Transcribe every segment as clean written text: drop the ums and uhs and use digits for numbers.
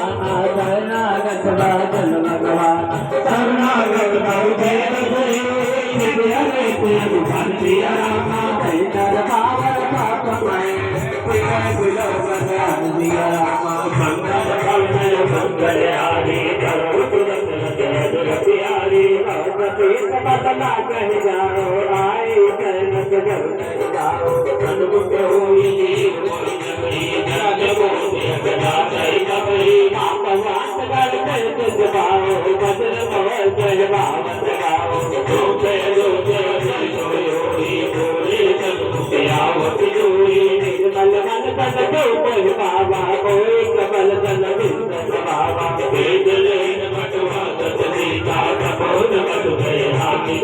शरणागत बादल भगवान शरणागत बादल पावर पापमय मंगल मंगल आदि बदला कह जाओ आए जन्नत जाओ सन्मुख होई बाबा कोई कमल जल बाबा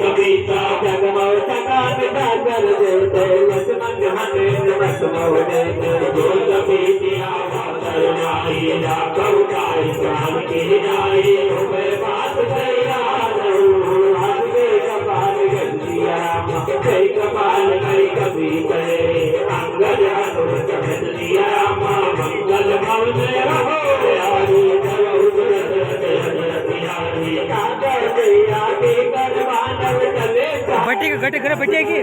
कविता जगमो सकाल कर देते लक्ष्मण हटे लक्ष्मण देते जो कविता कौताई प्राण की जाई बात कपाल गंजिया कई कपाल कई कभी करे अंगद दिया मंगल भवन रहो बट्टी का गटे करे बट्टी की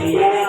Yeah.